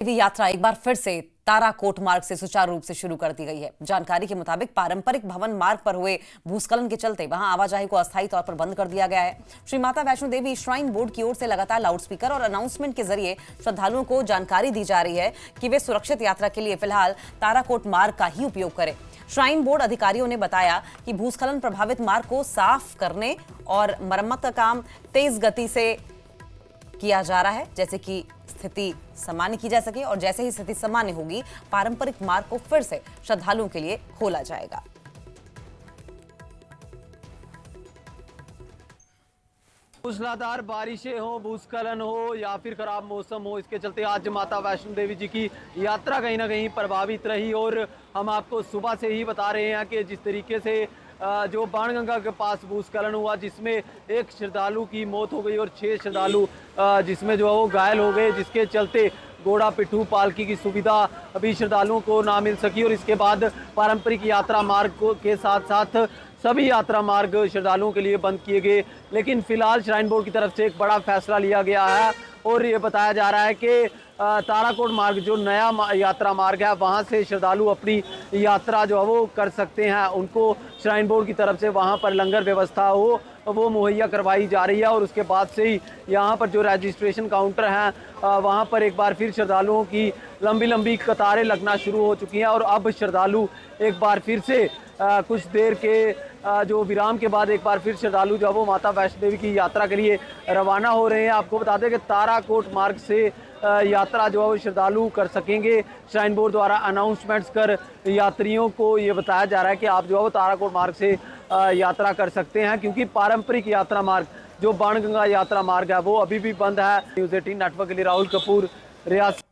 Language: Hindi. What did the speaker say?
देवी यात्रा एक बार फिर से ताराकोट मार्ग से सुचारू रूप से शुरू कर दी गई है। जानकारी के मुताबिक पारंपरिक भवन मार्ग पर हुए भूस्खलन के चलते वहां आवाजाही को अस्थायी तौर पर बंद कर दिया गया है। श्री माता वैष्णो देवी श्राइन बोर्ड की ओर से लगातार लाउडस्पीकर और अनाउंसमेंट के जरिए श्रद्धालुओं को जानकारी दी जा रही है कि वे सुरक्षित यात्रा के लिए फिलहाल ताराकोट मार्ग का ही उपयोग करें। श्राइन बोर्ड अधिकारियों ने बताया कि भूस्खलन प्रभावित मार्ग को साफ करने और मरम्मत का काम तेज गति से किया जा रहा है, जैसे कि स्थिति सामान्य की जा सके और जैसे ही स्थिति सामान्य होगी पारंपरिक मार्ग को फिर से श्रद्धालुओं के लिए खोला जाएगा। मूसलाधार बारिशें हो, भूस्खलन हो या फिर खराब मौसम हो, इसके चलते आज माता वैष्णो देवी जी की यात्रा कहीं ना कहीं प्रभावित रही। और हम आपको सुबह से ही बता रहे हैं कि जिस तरीके से जो बाणगंगा के पास भूस्खलन हुआ जिसमें एक श्रद्धालु की मौत हो गई और 6 श्रद्धालु जिसमें जो है वो घायल हो गए, जिसके चलते घोड़ा पिट्ठू पालकी की सुविधा अभी श्रद्धालुओं को ना मिल सकी। और इसके बाद पारंपरिक यात्रा मार्ग के साथ साथ सभी यात्रा मार्ग श्रद्धालुओं के लिए बंद किए गए। लेकिन फिलहाल श्राइन बोर्ड की तरफ से एक बड़ा फैसला लिया गया है और ये बताया जा रहा है कि ताराकोट मार्ग जो नया यात्रा मार्ग है वहाँ से श्रद्धालु अपनी यात्रा जो है वो कर सकते हैं। उनको श्राइन बोर्ड की तरफ से वहाँ पर लंगर व्यवस्था हो वो मुहैया करवाई जा रही है। और उसके बाद से ही यहाँ पर जो रजिस्ट्रेशन काउंटर हैं वहाँ पर एक बार फिर श्रद्धालुओं की लंबी लंबी कतारें लगना शुरू हो चुकी हैं। और अब श्रद्धालु एक बार फिर से कुछ देर के जो विराम के बाद एक बार फिर श्रद्धालु जो है वो माता वैष्णो देवी की यात्रा के लिए रवाना हो रहे हैं। आपको बता दें कि ताराकोट मार्ग से यात्रा जो है वो श्रद्धालु कर सकेंगे। श्राइन बोर्ड द्वारा अनाउंसमेंट्स कर यात्रियों को ये बताया जा रहा है कि आप जो है वो ताराकोट मार्ग से यात्रा कर सकते हैं, क्योंकि पारंपरिक यात्रा मार्ग जो बाणगंगा यात्रा मार्ग है वो अभी भी बंद है। न्यूज़ 18 नेटवर्क के लिए राहुल कपूर, रियासी।